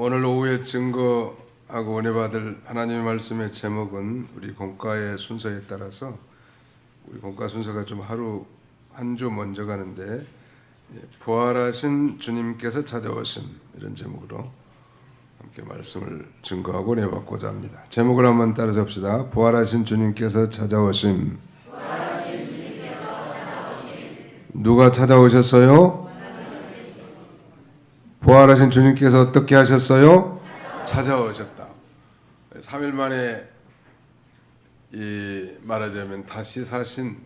오늘 오후에 증거하고 은혜 받을 하나님의 말씀의 제목은 우리 공과의 순서에 따라서 우리 공과 순서가 좀 하루 한 주 먼저 가는데 부활하신 주님께서 찾아오심 이런 제목으로 함께 말씀을 증거하고 은혜 받고자 합니다. 제목을 한번 따라서 봅시다. 부활하신 주님께서 찾아오심. 누가 찾아오셨어요? 부활하신 주님께서 어떻게 하셨어요? 찾아오셨다. 3일 만에 말하자면 다시 사신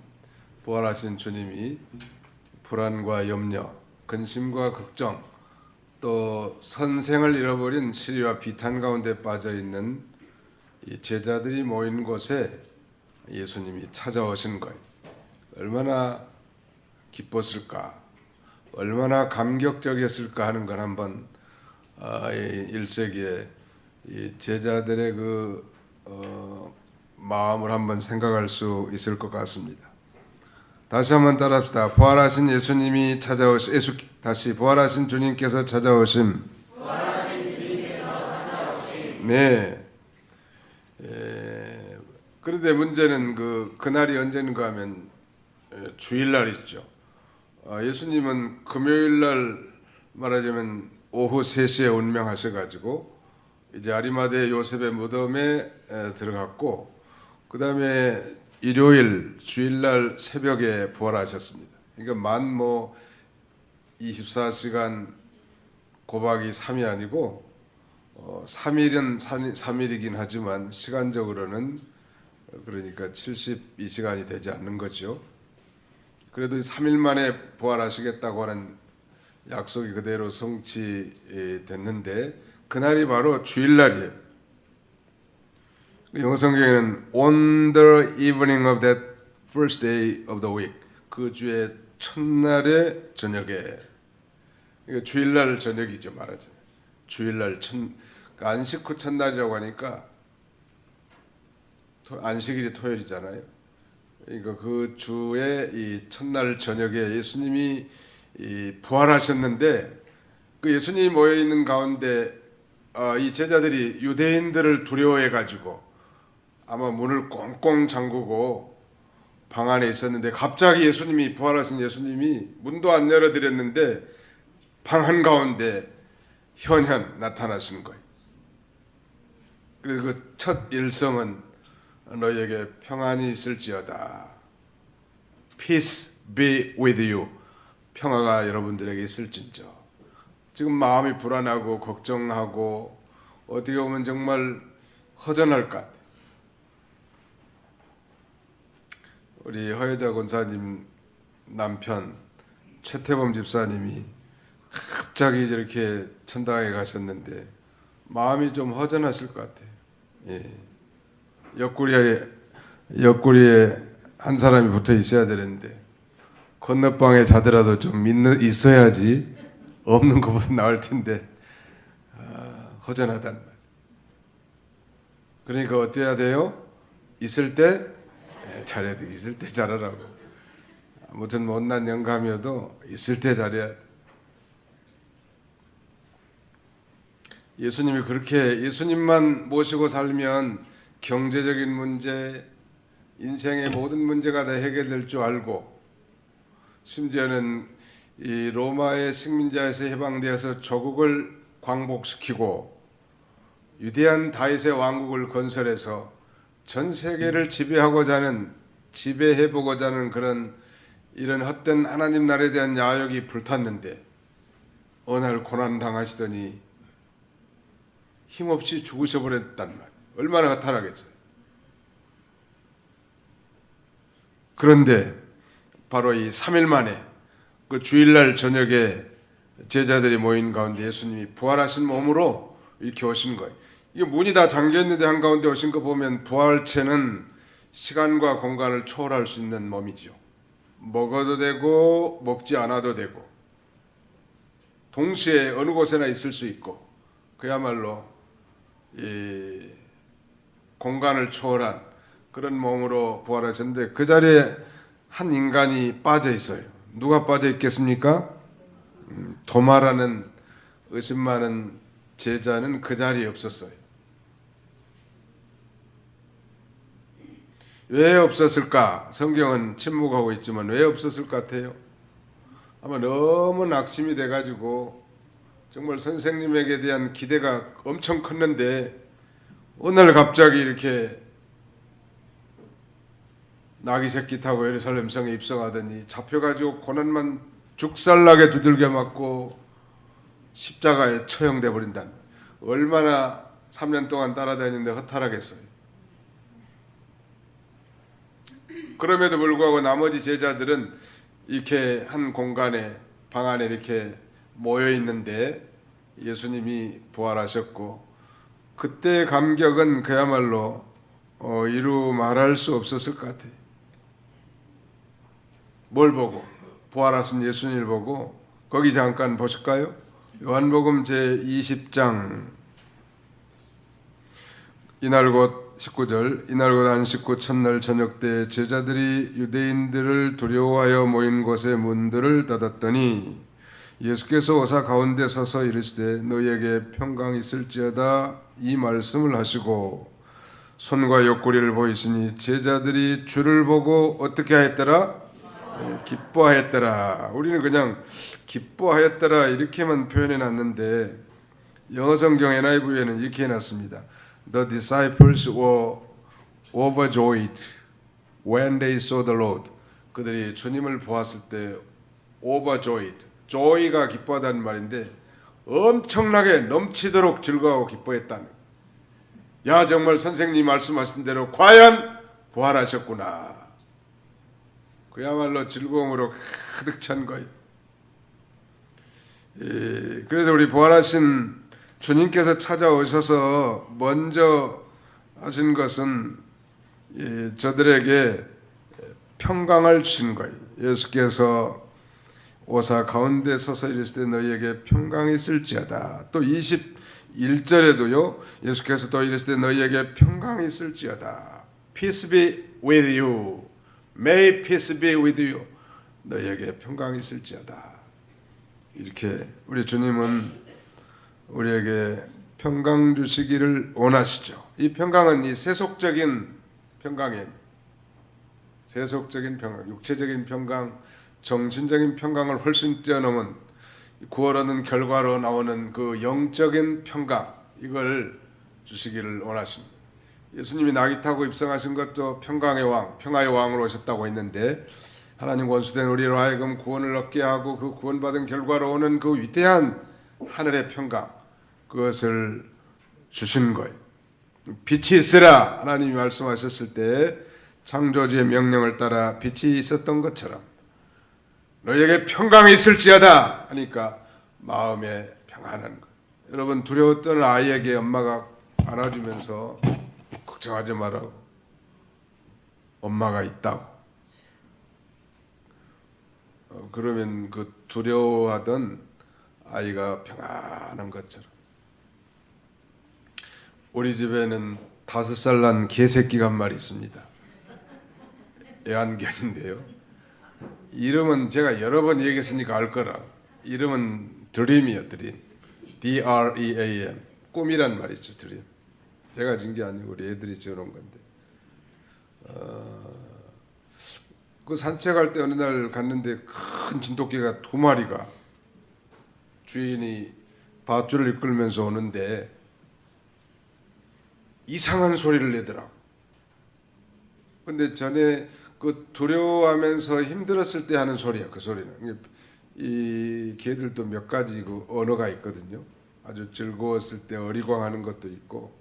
부활하신 주님이 불안과 염려, 근심과 걱정, 또 선생을 잃어버린 시리와 비탄 가운데 빠져있는 이 제자들이 모인 곳에 예수님이 찾아오신 거예요. 얼마나 기뻤을까, 얼마나 감격적이었을까 하는 건 한번 1세기에 이 제자들의 마음을 한번 생각할 수 있을 것 같습니다. 다시 한번 따라합시다. 부활하신 예수님이 다시 부활하신 주님께서 찾아오심. 네. 그런데 문제는 그날이 언제인가 하면 주일날 있죠. 예수님은 금요일날 말하자면 오후 3시에 운명하셔가지고 이제 아리마대 요셉의 무덤에 들어갔고, 그 다음에 일요일 주일날 새벽에 부활하셨습니다. 그러니까 만 24시간 곱하기 3이 아니고 3일은 3일이긴 하지만 시간적으로는 그러니까 72시간이 되지 않는 거죠. 그래도 3일 만에 부활하시겠다고 하는 약속이 그대로 성취됐는데 그날이 바로 주일날이에요. 영어 성경에는 on the evening of that first day of the week, 그 주의 첫날의 저녁에, 그러니까 주일날 저녁이죠 말하자면. 주일날 안식 후 첫날이라고 하니까 안식일이 토요일이잖아요. 그러니까 그 주의 이 첫날 저녁에 예수님이 부활하셨는데, 그 예수님이 모여 있는 가운데 이 제자들이 유대인들을 두려워해 가지고 아마 문을 꽁꽁 잠그고 방 안에 있었는데, 갑자기 예수님이 부활하신 예수님이 문도 안 열어드렸는데 방 한가운데 현현 나타나신 거예요. 그래서 그 첫 일성은 너희에게 평안이 있을지어다. Peace be with you. 평화가 여러분들에게 있을진저. 지금 마음이 불안하고 걱정하고 어떻게 보면 정말 허전할 것 같아요. 우리 허여자 권사님 남편 최태범 집사님이 갑자기 이렇게 천당에 가셨는데 마음이 좀 허전하실 것 같아요. 예. 옆구리에 한 사람이 붙어 있어야 되는데 건너방에 자더라도 좀 있어야지 없는 것보다 나을 텐데 허전하단 말이에요. 그러니까 어떻게 해야 돼요? 있을 때 잘해야 돼. 있을 때 잘하라고. 아무튼 못난 영감이어도 있을 때 잘해야 돼. 예수님이 그렇게 예수님만 모시고 살면 경제적인 문제, 인생의 모든 문제가 다 해결될 줄 알고, 심지어는 이 로마의 식민자에서 해방되어서 조국을 광복시키고 위대한 다윗의 왕국을 건설해서 전 세계를 지배해보고자 하는 이런 헛된 하나님 나라에 대한 야욕이 불탔는데 어느 날 고난 당하시더니 힘없이 죽으셔버렸단 말이에요. 얼마나 허탈하겠어요. 그런데 바로 이 3일 만에 그 주일날 저녁에 제자들이 모인 가운데 예수님이 부활하신 몸으로 이렇게 오신 거예요. 이게 문이 다 잠겨있는데 한가운데 오신 거 보면 부활체는 시간과 공간을 초월할 수 있는 몸이죠. 먹어도 되고 먹지 않아도 되고 동시에 어느 곳에나 있을 수 있고, 그야말로 이 공간을 초월한 그런 몸으로 부활하셨는데 그 자리에 한 인간이 빠져 있어요. 누가 빠져 있겠습니까? 도마라는 의심 많은 제자는 그 자리에 없었어요. 왜 없었을까? 성경은 침묵하고 있지만 왜 없었을 것 같아요? 아마 너무 낙심이 돼가지고 정말 선생님에게 대한 기대가 엄청 컸는데 어느 날 갑자기 이렇게 나귀 새끼 타고 예루살렘 성에 입성하더니 잡혀가지고 고난만 죽살나게 두들겨 맞고 십자가에 처형돼 버린다. 얼마나 3년 동안 따라다니는데 허탈하겠어요. 그럼에도 불구하고 나머지 제자들은 이렇게 한 공간에 방 안에 이렇게 모여 있는데 예수님이 부활하셨고 그때의 감격은 그야말로 이루 말할 수 없었을 것 같아요. 뭘 보고? 부활하신 예수님을 보고. 거기 잠깐 보실까요? 요한복음 제20장 이날 곧 19절 이날 곧 안식 후 첫날 저녁 때 제자들이 유대인들을 두려워하여 모인 곳의 문들을 닫았더니 예수께서 오사 가운데 서서 이르시되 너희에게 평강 있을지어다 이 말씀을 하시고 손과 옆구리를 보이시니 제자들이 주를 보고 어떻게 하였더라? 기뻐하였더라. 우리는 그냥 기뻐하였더라 이렇게만 표현해 놨는데 영어 성경 NIV에는 이렇게 해놨습니다. The disciples were overjoyed when they saw the Lord. 그들이 주님을 보았을 때 overjoyed, joy가 기뻐하다는 말인데 엄청나게 넘치도록 즐거워하고 기뻐했다는. 야 정말 선생님 말씀하신 대로 과연 부활하셨구나. 그야말로 즐거움으로 가득 찬 거예요. 그래서 우리 부활하신 주님께서 찾아오셔서 먼저 하신 것은 저들에게 평강을 주신 거예요. 예수께서 오사 가운데 서서 이르시되 너희에게 평강이 있을지어다. 또 21절에도요. 예수께서 또 이르시되 너희에게 평강이 있을지어다. Peace be with you. May peace be with you. 너희에게 평강이 있을지어다. 이렇게 우리 주님은 우리에게 평강 주시기를 원하시죠. 이 평강은 이 세속적인 평강이에요. 세속적인 평강, 육체적인 평강, 정신적인 평강을 훨씬 뛰어넘은 구원 얻는 결과로 나오는 그 영적인 평강, 이걸 주시기를 원하십니다. 예수님이 나귀 타고 입성하신 것도 평강의 왕, 평화의 왕으로 오셨다고 했는데 하나님 원수된 우리로 하여금 구원을 얻게 하고 그 구원받은 결과로 오는 그 위대한 하늘의 평강, 그것을 주신 거예요. 빛이 있으라 하나님이 말씀하셨을 때 창조주의 명령을 따라 빛이 있었던 것처럼 너희에게 평강이 있을지어다 하니까 마음에 평안한 것. 여러분 두려웠던 아이에게 엄마가 안아주면서 걱정하지 말라고, 엄마가 있다고. 그러면 그 두려워하던 아이가 평안한 것처럼. 우리 집에는 5살 난 개새끼가 한 마리 있습니다. 애완견인데요. 이름은 제가 여러 번 얘기했으니까 알 거라. 이름은 드림이에요. 드림. D-R-E-A-M. 꿈이란 말이죠. 드림. 제가 진 게 아니고 우리 애들이 지어놓은 건데. 그 산책할 때 어느 날 갔는데 큰 진돗개가 2마리가 주인이 밧줄을 이끌면서 오는데 이상한 소리를 내더라고. 근데 전에 그 두려워하면서 힘들었을 때 하는 소리야. 그 소리는. 이 개들도 몇 가지 그 언어가 있거든요. 아주 즐거웠을 때 어리광하는 것도 있고,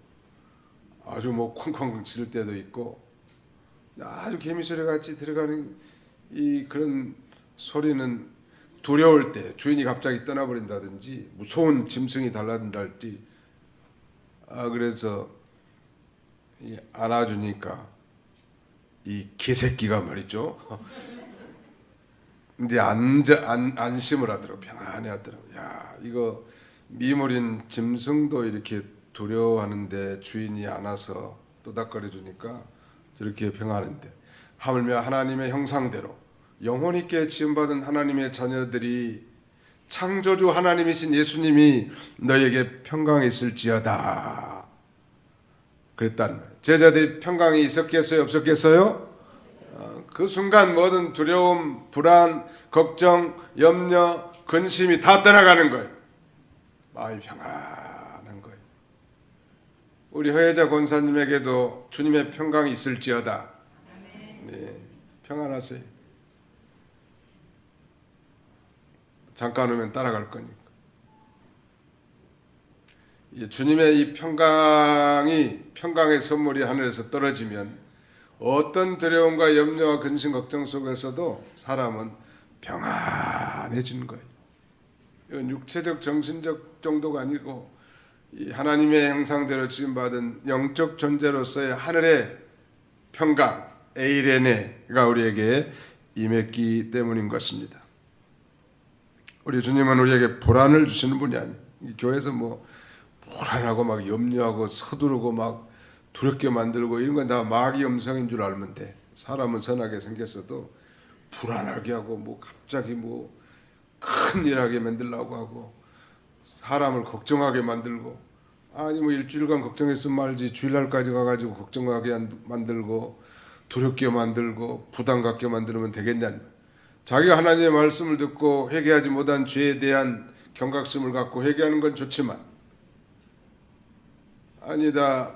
아주 뭐 콩콩 칠 때도 있고, 아주 개미소리 같이 들어가는 이 그런 소리는 두려울 때, 주인이 갑자기 떠나버린다든지 무서운 짐승이 달라든다든지. 그래서 안아주니까 이 개새끼가 말이죠. 이제 안심을 하더라고. 평안해 하더라고. 야, 이거 미물인 짐승도 이렇게 두려워하는데 주인이 안아서 또닥거려 주니까 저렇게 평안한데, 하물며 하나님의 형상대로 영혼 있게 지음받은 하나님의 자녀들이 창조주 하나님이신 예수님이 너에게 평강이 있을지어다 그랬다는 거예요. 제자들이 평강이 있었겠어요? 없었겠어요? 그 순간 모든 두려움, 불안, 걱정, 염려, 근심이 다 떠나가는 거예요. 마음이 평안한 거예요. 우리 허혜자 권사님에게도 주님의 평강이 있을지어다. 네, 평안하세요. 잠깐 오면 따라갈 거니까. 주님의 이 평강의 선물이 하늘에서 떨어지면 어떤 두려움과 염려와 근심, 걱정 속에서도 사람은 평안해지는 거예요. 이건 육체적, 정신적 정도가 아니고 이 하나님의 형상대로 지음받은 영적 존재로서의 하늘의 평강, 에이레네가 우리에게 임했기 때문인 것입니다. 우리 주님은 우리에게 불안을 주시는 분이 아니에요. 교회에서 뭐 불안하고 막 염려하고 서두르고 막 두렵게 만들고 이런 건 다 마귀 음성인 줄 알면 돼. 사람은 선하게 생겼어도 불안하게 하고 뭐 갑자기 뭐 큰일하게 만들려고 하고 사람을 걱정하게 만들고 아니 뭐 일주일간 걱정했으면 말지 주일날까지 가가지고 걱정하게 만들고 두렵게 만들고 부담 갖게 만들면 되겠냐. 자기가 하나님의 말씀을 듣고 회개하지 못한 죄에 대한 경각심을 갖고 회개하는 건 좋지만 아니다.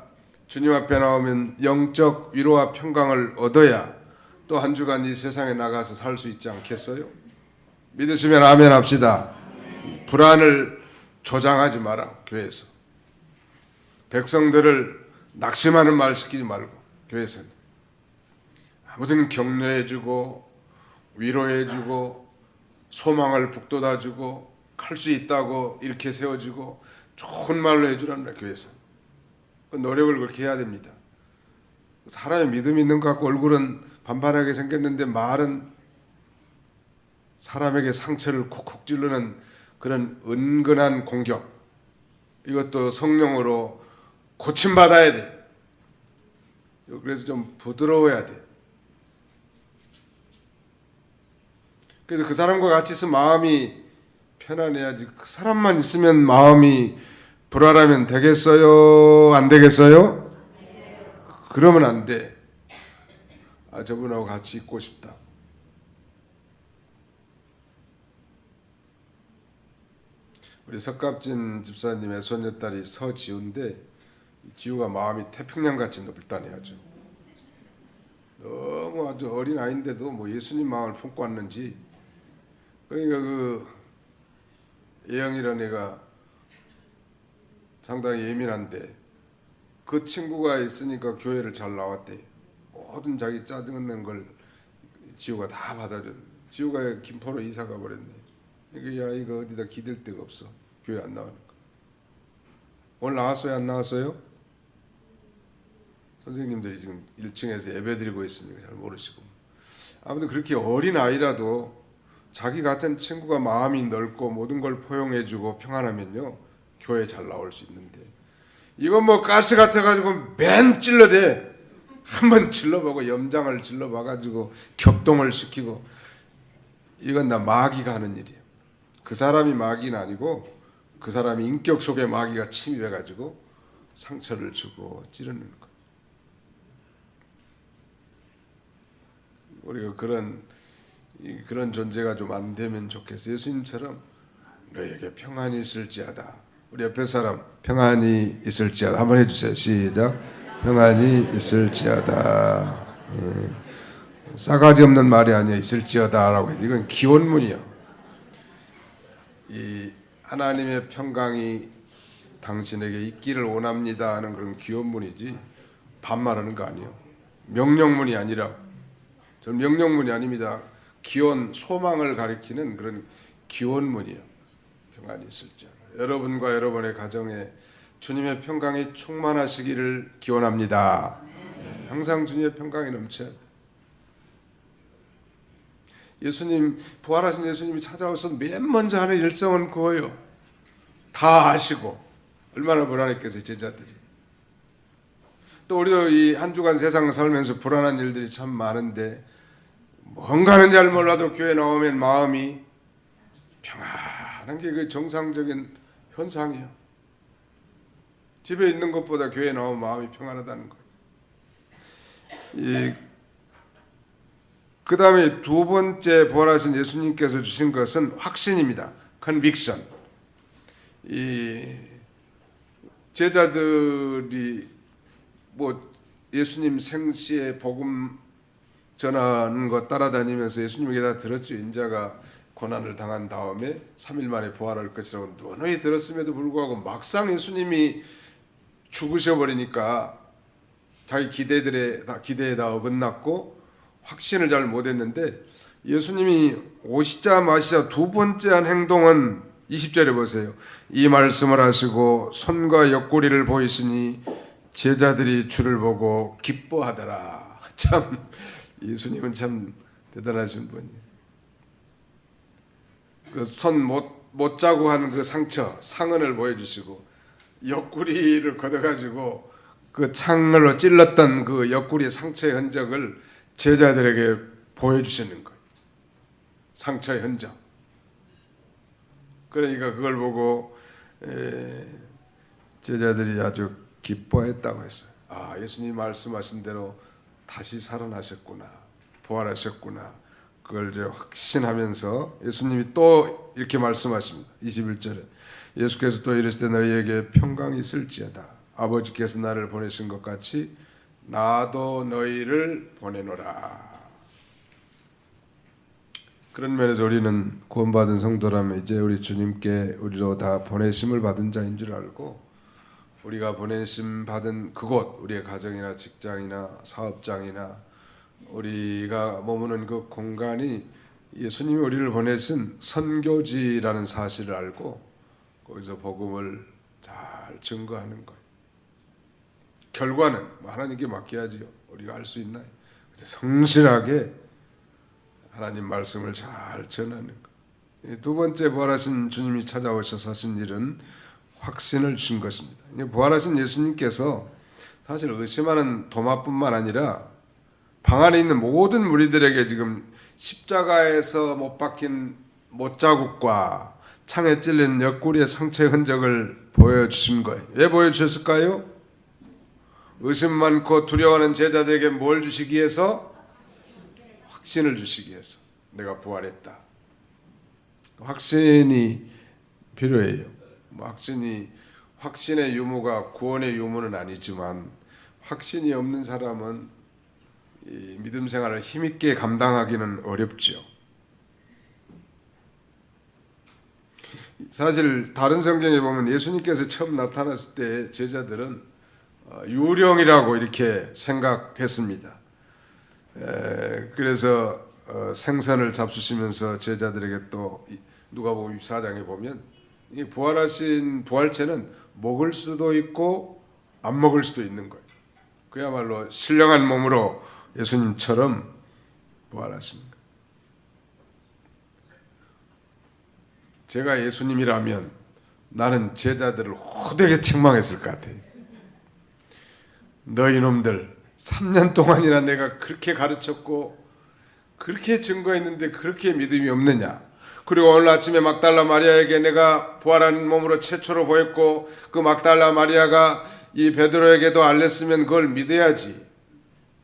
주님 앞에 나오면 영적 위로와 평강을 얻어야 또 한 주간 이 세상에 나가서 살 수 있지 않겠어요? 믿으시면 아멘 합시다. 불안을 조장하지 마라. 교회에서 백성들을 낙심하는 말 시키지 말고 교회에서는 아무튼 격려해주고 위로해주고 소망을 북돋아주고 할 수 있다고 이렇게 세워주고 좋은 말로 해주라는 거야. 교회에서 노력을 그렇게 해야 됩니다. 사람의 믿음이 있는 것 같고 얼굴은 반반하게 생겼는데 말은 사람에게 상처를 콕콕 찌르는 그런 은근한 공격, 이것도 성령으로 고침받아야 돼. 그래서 좀 부드러워야 돼. 그래서 그 사람과 같이 있으면 마음이 편안해야지. 그 사람만 있으면 마음이 불안하면 되겠어요? 안 되겠어요? 그러면 안 돼. 아, 저분하고 같이 있고 싶다. 우리 석갑진 집사님의 손녀딸이 서지우인데 지우가 마음이 태평양같이 넓다네 아주. 너무 아주 어린 아이인데도 뭐 예수님 마음을 품고 왔는지. 그러니까 그 예영이라는 애가 상당히 예민한데 그 친구가 있으니까 교회를 잘 나왔대. 모든 자기 짜증낸 걸 지우가 다 받아줘. 지우가 김포로 이사가 버렸네. 그러니까 야 이거 어디다 기댈 데가 없어. 교회 안 나오니까. 오늘 나왔어요? 안 나왔어요? 선생님들이 지금 1층에서 예배 드리고 있으니까 잘 모르시고. 아무튼 그렇게 어린 아이라도 자기 같은 친구가 마음이 넓고 모든 걸 포용해주고 평안하면요 교회 잘 나올 수 있는데 이건 뭐 가스 같아가지고 맨 찔러대. 한번 찔러보고 염장을 찔러봐가지고 격동을 시키고 이건 다 마귀가 하는 일이에요. 그 사람이 마귀는 아니고 그 사람이 인격 속에 마귀가 침입해가지고 상처를 주고 찌르는 거예요. 우리가 그런 존재가 좀 안 되면 좋겠어요. 예수님처럼 너에게 평안이 있을지어다. 우리 옆에 사람 평안이 있을지어다 한번 해주세요. 시작. 평안이 있을지어다. 예. 싸가지 없는 말이 아니야. 있을지어다라고 해서 이건 기원문이요. 이 하나님의 평강이 당신에게 있기를 원합니다 하는 그런 기원문이지 반말하는 거 아니에요. 명령문이 아니라. 저는 명령문이 아닙니다. 기원, 소망을 가리키는 그런 기원문이에요. 평안이 있을지어다. 여러분과 여러분의 가정에 주님의 평강이 충만하시기를 기원합니다. 항상 주님의 평강이 넘쳐야 돼. 예수님, 부활하신 예수님이 찾아와서 맨 먼저 하는 일성은 그거예요. 다 아시고 얼마나 불안했겠어요, 제자들이. 또 우리도 이 한 주간 세상 살면서 불안한 일들이 참 많은데 뭔가는 잘 몰라도 교회 나오면 마음이 평안해요. 하는 게 그 정상적인 현상이에요. 집에 있는 것보다 교회 나오면 마음이 평안하다는 거예요. 그 다음에 두 번째 부활하신 예수님께서 주신 것은 확신입니다. conviction. 이 제자들이 뭐 예수님 생시에 복음 전하는 거 따라다니면서 예수님에게 다 들었죠. 인자가 고난을 당한 다음에 3일 만에 부활할 것이라고 누누이 들었음에도 불구하고 막상 예수님이 죽으셔버리니까 자기 기대에 다 어긋났고 확신을 잘 못했는데, 예수님이 오시자마자 두 번째 한 행동은 20절에 보세요. 이 말씀을 하시고 손과 옆구리를 보이시니 제자들이 주를 보고 기뻐하더라. 참 예수님은 참 대단하신 분이에요. 그 손 못 자고 하는 그 상흔을 보여주시고, 옆구리를 걷어가지고 그 창으로 찔렀던 그 옆구리 상처의 흔적을 제자들에게 보여주시는 거예요. 상처의 흔적. 그러니까 그걸 보고 제자들이 아주 기뻐했다고 했어요. 아, 예수님 말씀하신 대로 다시 살아나셨구나, 부활하셨구나. 그걸 이제 확신하면서 예수님이 또 이렇게 말씀하십니다. 21절에 예수께서 또 이르시되 너희에게 평강이 있을지어다. 아버지께서 나를 보내신 것 같이 나도 너희를 보내노라. 그런 면에서 우리는 구원받은 성도라면 이제 우리 주님께 우리로 다 보내심을 받은 자인 줄 알고, 우리가 보내심 받은 그곳, 우리의 가정이나 직장이나 사업장이나 우리가 머무는 그 공간이 예수님이 우리를 보내신 선교지라는 사실을 알고 거기서 복음을 잘 증거하는 거예요. 결과는 하나님께 맡겨야지요. 우리가 할 수 있나요? 성실하게 하나님 말씀을 잘 전하는 것. 두 번째 부활하신 주님이 찾아오셔서 하신 일은 확신을 주신 것입니다. 부활하신 예수님께서 사실 의심하는 도마뿐만 아니라 방 안에 있는 모든 무리들에게 지금 십자가에서 못 박힌 못자국과 창에 찔린 옆구리의 상처의 흔적을 보여주신 거예요. 왜 보여주셨을까요? 의심 많고 두려워하는 제자들에게 뭘 주시기 위해서? 확신을 주시기 위해서. 내가 부활했다. 확신이 필요해요. 확신의 유무가 구원의 유무는 아니지만, 확신이 없는 사람은 이 믿음 생활을 힘있게 감당하기는 어렵죠. 사실 다른 성경에 보면 예수님께서 처음 나타났을 때 제자들은 유령이라고 이렇게 생각했습니다. 그래서 생선을 잡수시면서 제자들에게, 또 누가복음 24장에 보면 이 부활하신 부활체는 먹을 수도 있고 안 먹을 수도 있는 거예요. 그야말로 신령한 몸으로 예수님처럼 부활하신 거예요. 제가 예수님이라면 나는 제자들을 호되게 책망했을 것 같아요. 너희 놈들 3년 동안이나 내가 그렇게 가르쳤고 그렇게 증거했는데 그렇게 믿음이 없느냐. 그리고 오늘 아침에 막달라 마리아에게 내가 부활한 몸으로 최초로 보였고 그 막달라 마리아가 이 베드로에게도 알렸으면 그걸 믿어야지.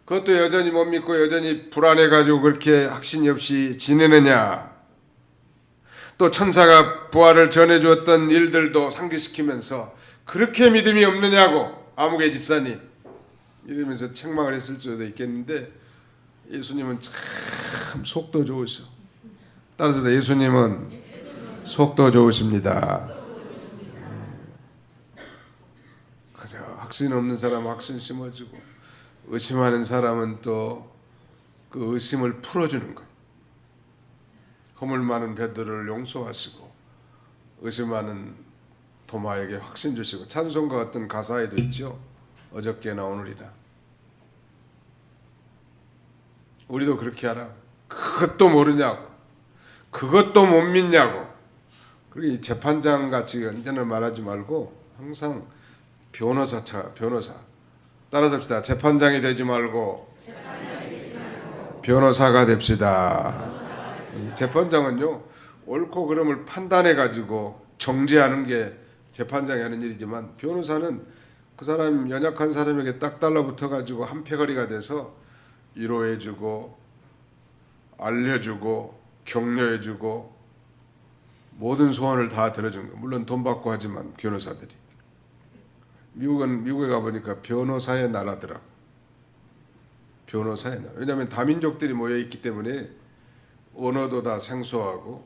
그것도 여전히 못 믿고 여전히 불안해가지고 그렇게 확신이 없이 지내느냐. 또 천사가 부활을 전해주었던 일들도 상기시키면서 그렇게 믿음이 없느냐고 아무개 집사님 이러면서 책망을 했을 수도 있겠는데, 예수님은 참 속도 좋으셔. 따라서 예수님은 속도 좋으십니다. 그저 확신 없는 사람은 확신 심어주고, 의심하는 사람은 또 그 의심을 풀어주는 거예요. 허물 많은 베드로를 용서하시고 의심하는 도마에게 확신 주시고, 찬송과 같은 가사에도 있죠. 어저께나 오늘이라. 우리도 그렇게 하라. 그것도 모르냐고, 그것도 못 믿냐고. 그리고 재판장 같이 언제나 말하지 말고 항상 변호사 따라잡시다. 재판장이 되지 말고 변호사가 됩시다. 재판장은요, 옳고 그름을 판단해 가지고 정죄하는 게 재판장이 하는 일이지만, 변호사는 그 사람, 연약한 사람에게 딱 달라붙어 가지고 한패거리가 돼서 위로해주고 알려주고 격려해주고 모든 소원을 다 들어준 거. 물론 돈 받고 하지만 변호사들이. 미국에 가보니까 변호사의 나라더라고. 변호사의 나라. 왜냐하면 다민족들이 모여 있기 때문에 언어도 다 생소하고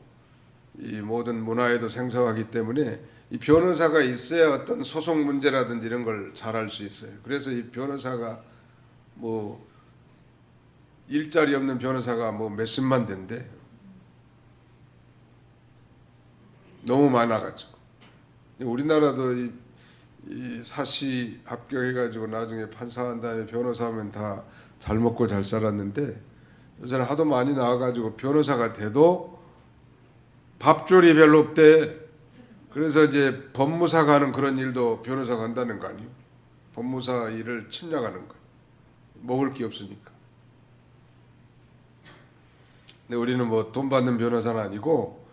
이 모든 문화에도 생소하기 때문에 이 변호사가 있어야 어떤 소송 문제라든지 이런 걸 잘할 수 있어요. 그래서 이 변호사가 뭐 일자리 없는 변호사가 뭐 몇십만 된대. 너무 많아가지고. 우리나라도 이 사시 합격해가지고 나중에 판사한 다음에 변호사하면 다 잘 먹고 잘 살았는데, 요새는 하도 많이 나와가지고 변호사가 돼도 밥줄이 별로 없대. 그래서 이제 법무사가 하는 그런 일도 변호사가 한다는 거 아니에요? 법무사 일을 침략하는 거예요. 먹을 게 없으니까. 근데 우리는 뭐 돈 받는 변호사는 아니고,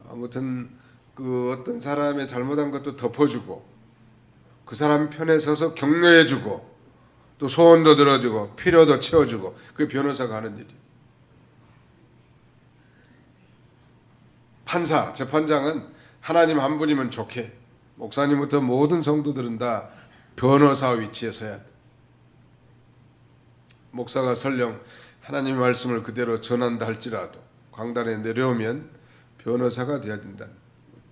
아무튼 그 어떤 사람의 잘못한 것도 덮어주고 그 사람 편에 서서 격려해주고 또 소원도 들어주고 필요도 채워주고, 그게 변호사가 하는 일이에요. 판사, 재판장은 하나님 한 분이면 좋게, 목사님부터 모든 성도들은 다 변호사 위치에 서야 돼. 목사가 설령 하나님의 말씀을 그대로 전한다 할지라도 강단에 내려오면 변호사가 돼야 된다.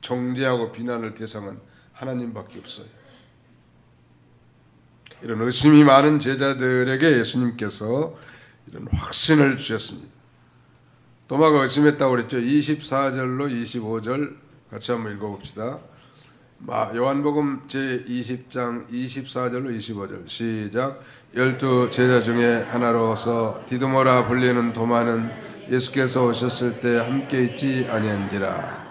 정죄하고 비난할 대상은 하나님밖에 없어요. 이런 의심이 많은 제자들에게 예수님께서 이런 확신을 주셨습니다. 도마가 의심했다고 그랬죠. 24절로 25절 같이 한번 읽어봅시다. 요한복음 제20장 24절로 25절 시작. 12 제자 중에 하나로서 디두모라 불리는 도마는 예수께서 오셨을 때 함께 있지 아니한지라.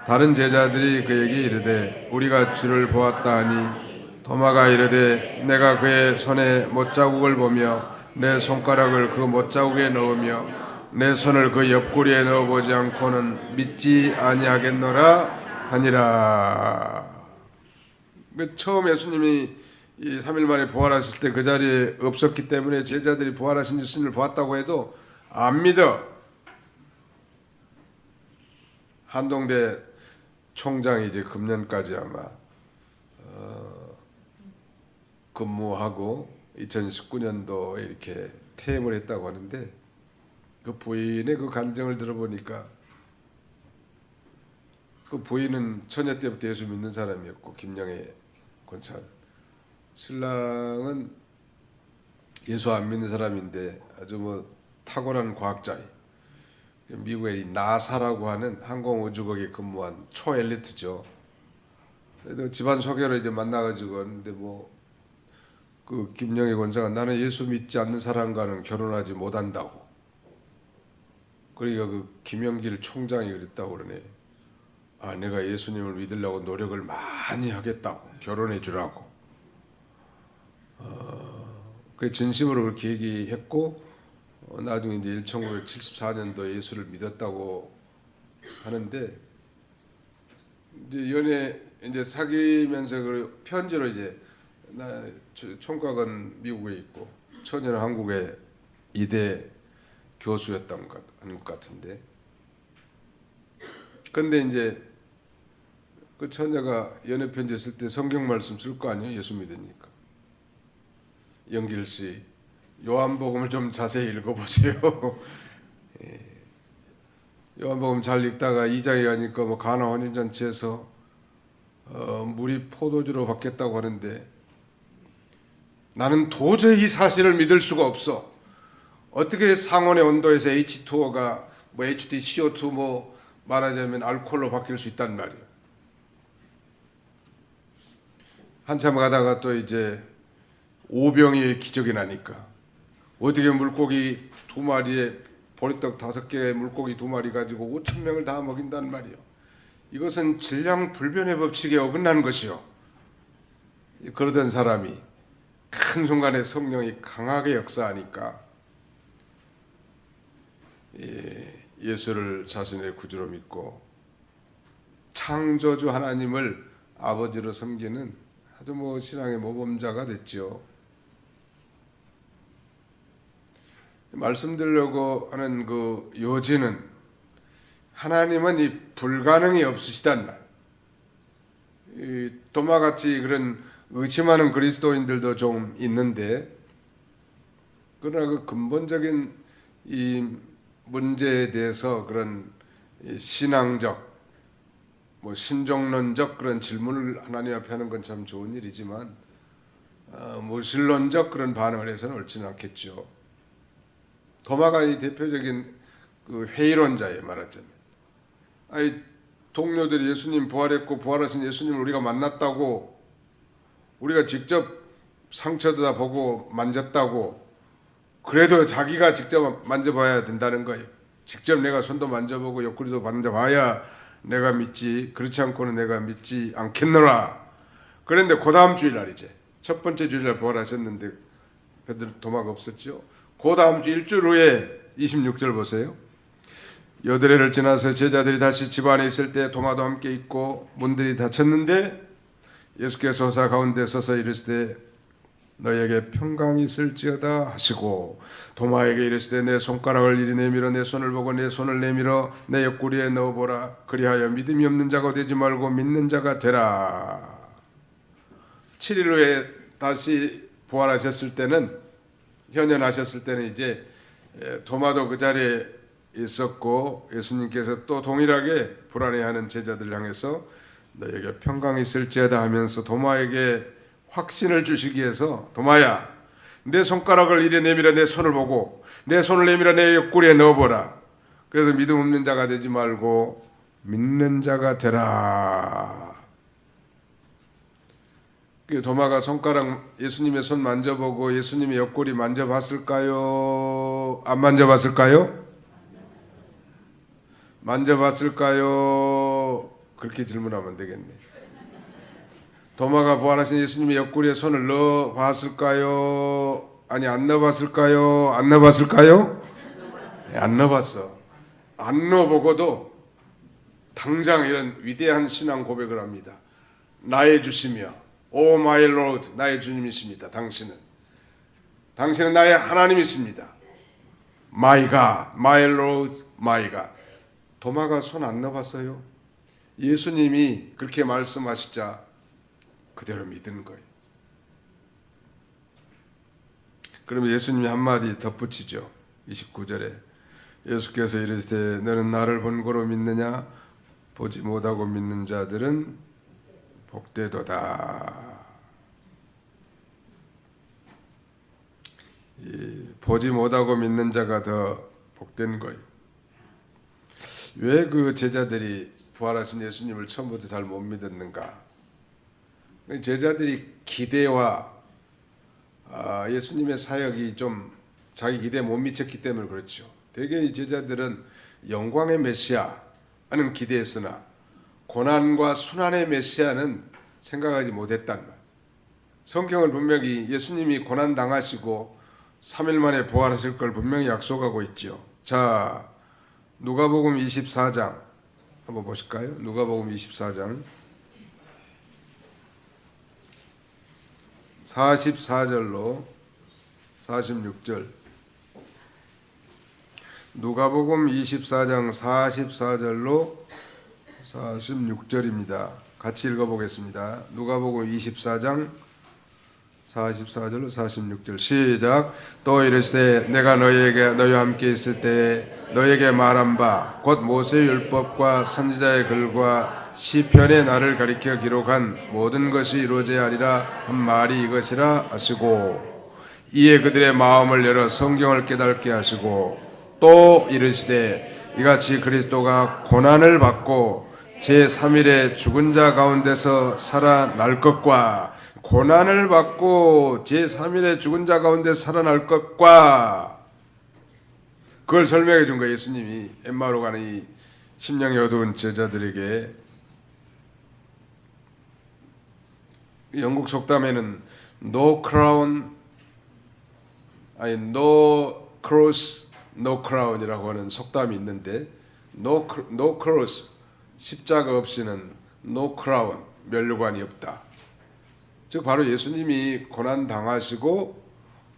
다른 제자들이 그에게 이르되 우리가 주를 보았다 하니, 도마가 이르되 내가 그의 손에 못자국을 보며 내 손가락을 그 못자국에 넣으며 내 손을 그 옆구리에 넣어보지 않고는 믿지 아니하겠노라 하니라. 처음 예수님이 이 3일 만에 부활하실 때 그 자리에 없었기 때문에 제자들이 부활하신 예수님을 보았다고 해도 안 믿어. 한동대 총장이 이제 금년까지 아마 근무하고 2019년도에 이렇게 퇴임을 했다고 하는데, 그 부인의 그 간증을 들어보니까 그 부인은 처녀 때부터 예수 믿는 사람이었고, 김영애 권사. 신랑은 예수 안 믿는 사람인데 아주 뭐 탁월한 과학자예요. 미국의 나사라고 하는 항공우주국에 근무한 초엘리트죠. 그래도 집안 소개로 이제 만나가지고 했는데, 뭐 그 김영애 권사가 나는 예수 믿지 않는 사람과는 결혼하지 못한다고. 그러니까 그 김영길 총장이 그랬다고 그러네. 내가 예수님을 믿으려고 노력을 많이 하겠다고, 결혼해 주라고. 그 진심으로 그렇게 얘기했고, 나중에 이제 1974년도에 예수를 믿었다고 하는데, 이제 연애 이제 사귀면서 그 편지로 이제 나 총각은 미국에 있고 처녀는 한국에 이대 교수였던 것 같은데, 근데 이제 그 처녀가 연애 편지 쓸 때 성경 말씀 쓸 거 아니에요? 예수 믿으니까. 영길 씨, 요한복음을 좀 자세히 읽어보세요. 예. 요한복음 잘 읽다가 2장에 가니까 뭐 가나 혼인잔치에서 물이 포도주로 바뀌었다고 하는데, 나는 도저히 이 사실을 믿을 수가 없어. 어떻게 상온의 온도에서 H2O가 뭐 H2CO2 뭐 말하자면 알코올로 바뀔 수 있단 말이에요. 한참 가다가 또 이제 오병이의 기적이 나니까, 어떻게 물고기 2마리에 보리떡 5개의 물고기 2마리 가지고 5,000명을 다 먹인단 말이에요. 이것은 질량불변의 법칙에 어긋나는 것이요. 그러던 사람이 큰 순간에 성령이 강하게 역사하니까 예수를 자신의 구주로 믿고 창조주 하나님을 아버지로 섬기는 아주 신앙의 모범자가 됐죠. 말씀드리려고 하는 그 요지는 하나님은 이 불가능이 없으시단 말. 이 도마같이 그런 의심하는 그리스도인들도 좀 있는데, 그러나 그 근본적인 이 문제에 대해서 그런 신앙적, 신종론적 그런 질문을 하나님 앞에 하는 건 참 좋은 일이지만, 무신론적 그런 반응을 해서는 옳지는 않겠죠. 도마가 이 대표적인 그 회의론자에 말하자면, 동료들이 예수님 부활했고 부활하신 예수님을 우리가 만났다고, 우리가 직접 상처도 다 보고 만졌다고, 그래도 자기가 직접 만져봐야 된다는 거예요. 직접 내가 손도 만져보고 옆구리도 만져봐야 내가 믿지, 그렇지 않고는 내가 믿지 않겠노라. 그런데 그 다음 주일날이제 첫 번째 주일날 부활하셨는데 베드로 도마가 없었죠. 그 다음 주 일주일 후에 26절 보세요. 여드레를 지나서 제자들이 다시 집 안에 있을 때 도마도 함께 있고 문들이 닫혔는데 예수께서 호사 가운데 서서 이르시되 너에게 평강이 있을지어다 하시고, 도마에게 이르시되 내 손가락을 이리 내밀어 내 손을 보고 내 손을 내밀어 내 옆구리에 넣어보라. 그리하여 믿음이 없는 자가 되지 말고 믿는 자가 되라. 7일 후에 다시 부활하셨을 때는, 현현하셨을 때는 이제 도마도 그 자리에 있었고, 예수님께서 또 동일하게 불안해하는 제자들을 향해서 너에게 평강이 있을지어다 하면서 도마에게 확신을 주시기 위해서, 도마야 내 손가락을 이래 내밀어 내 손을 보고 내 손을 내밀어 내 옆구리에 넣어보라. 그래서 믿음 없는 자가 되지 말고 믿는 자가 되라. 도마가 손가락, 예수님의 손 만져보고 예수님의 옆구리 만져봤을까요? 안 만져봤을까요? 만져봤을까요? 그렇게 질문하면 되겠네. 도마가 부활하신 예수님의 옆구리에 손을 넣어 봤을까요? 아니, 안 넣어봤을까요? 안 넣어봤을까요? 안 넣어봤어. 안 넣어보고도 당장 이런 위대한 신앙 고백을 합니다. 나의 주시며 오 마이 로드, 나의 주님이십니다. 당신은 나의 하나님이십니다. My God, my Lord, my God. 도마가 손 안 넣어봤어요. 예수님이 그렇게 말씀하시자 그대로 믿은 거예요. 그러면 예수님이 한마디 덧붙이죠. 29절에 예수께서 이르시되 너는 나를 본고로 믿느냐? 보지 못하고 믿는 자들은 복되도다. 보지 못하고 믿는 자가 더 복된 거예요. 왜 그 제자들이 부활하신 예수님을 처음부터 잘 못 믿었는가? 제자들이 기대와 예수님의 사역이 좀 자기 기대에 못 미쳤기 때문에 그렇죠. 대개 이 제자들은 영광의 메시아는 기대했으나 고난과 순환의 메시아는 생각하지 못했단 말. 성경은 분명히 예수님이 고난 당하시고 3일 만에 부활하실 걸 분명히 약속하고 있죠. 자, 누가복음 24장 한번 보실까요? 누가복음 24장 44절로 46절. 누가복음 24장 44절로 46절입니다. 같이 읽어보겠습니다. 누가복음 24장 44절로 46절 시작. 또 이르시되 내가 너희와 함께 있을 때 너희에게 말한 바 곧 모세의 율법과 선지자의 글과 시편에 나를 가리켜 기록한 모든 것이 이루어져야 하리라 한 말이 이것이라 하시고, 이에 그들의 마음을 열어 성경을 깨닫게 하시고, 또 이르시되 이같이 그리스도가 고난을 받고 제3일에 죽은 자 가운데서 살아날 것과, 고난을 받고 제3일에 죽은 자 가운데 살아날 것과, 그걸 설명해 준 거예요. 예수님이 엠마오로 가는 이 심령이 어두운 제자들에게. 영국 속담에는 no crown, no cross, no crown이라고 하는 속담이 있는데, no cross, 십자가 없이는 no crown, 면류관이 없다. 즉 바로 예수님이 고난 당하시고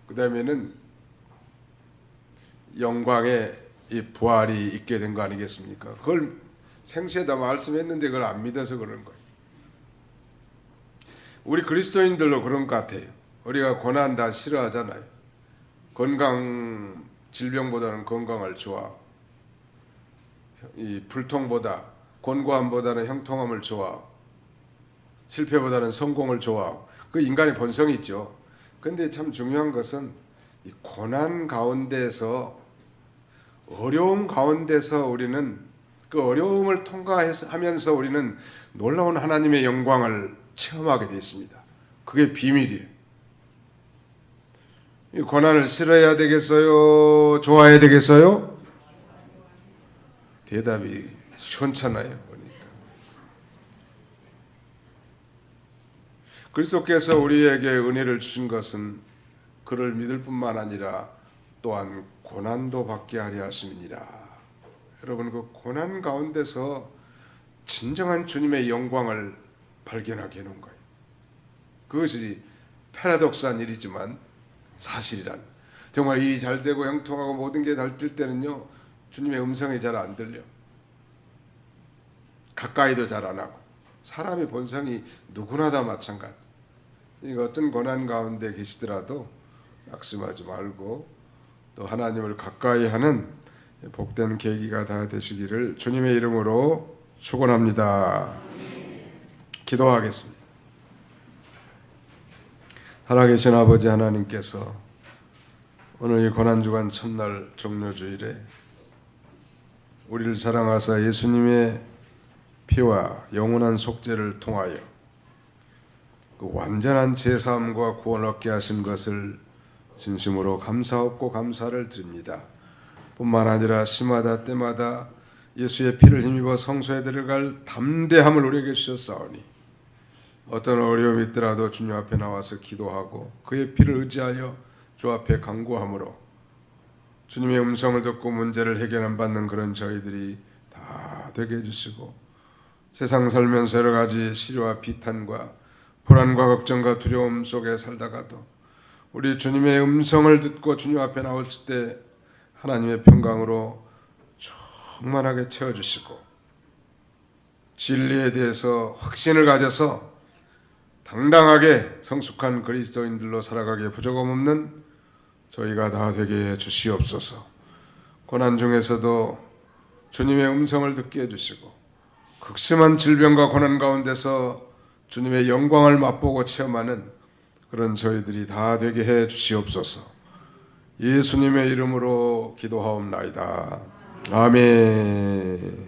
그 다음에는 영광의 이 부활이 있게 된 거 아니겠습니까? 그걸 생시에다 말씀했는데 그걸 안 믿어서 그런 거예요. 우리 그리스도인들도 그런 것 같아요. 우리가 고난 다 싫어하잖아요. 질병보다는 건강을 좋아하고, 이 불통보다, 곤고함보다는 형통함을 좋아하고, 실패보다는 성공을 좋아하고, 그 인간의 본성이 있죠. 근데 참 중요한 것은 이 고난 가운데서, 어려움 가운데서 우리는 그 어려움을 통과하면서 우리는 놀라운 하나님의 영광을 체험하게 되어 있습니다. 그게 비밀이에요. 이 고난을 싫어해야 되겠어요? 좋아해야 되겠어요? 대답이 시원찮아요. 보니까 그리스도께서 우리에게 은혜를 주신 것은 그를 믿을 뿐만 아니라 또한 고난도 받게 하려 하심이니라. 여러분, 그 고난 가운데서 진정한 주님의 영광을 발견하게 해놓은 거예요. 그것이 패러독스한 일이지만 사실이란, 정말 일이 잘 되고 형통하고 모든 게 잘 될 때는요, 주님의 음성이 잘 안 들려. 가까이도 잘 안 하고. 사람의 본성이 누구나 다 마찬가지. 어떤 고난 가운데 계시더라도 낙심하지 말고 또 하나님을 가까이 하는 복된 계기가 다 되시기를 주님의 이름으로 축원합니다. 기도하겠습니다. 살아계신 아버지 하나님께서 오늘 이 고난주간 첫날 종료주일에 우리를 사랑하사 예수님의 피와 영원한 속죄를 통하여 그 완전한 제사함과 구원을 얻게 하신 것을 진심으로 감사하고 감사를 드립니다. 뿐만 아니라 시마다 때마다 예수의 피를 힘입어 성소에 들어갈 담대함을 우리에게 주셨사오니 어떤 어려움이 있더라도 주님 앞에 나와서 기도하고 그의 피를 의지하여 주 앞에 간구함으로 주님의 음성을 듣고 문제를 해결받는 그런 저희들이 다 되게 해주시고, 세상 살면서 여러 가지 시련과 비탄과 불안과 걱정과 두려움 속에 살다가도 우리 주님의 음성을 듣고 주님 앞에 나올 때 하나님의 평강으로 충만하게 채워주시고 진리에 대해서 확신을 가져서 당당하게 성숙한 그리스도인들로 살아가기에 부족함 없는 저희가 다 되게 해 주시옵소서. 고난 중에서도 주님의 음성을 듣게 해주시고 극심한 질병과 고난 가운데서 주님의 영광을 맛보고 체험하는 그런 저희들이 다 되게 해 주시옵소서. 예수님의 이름으로 기도하옵나이다. 아멘.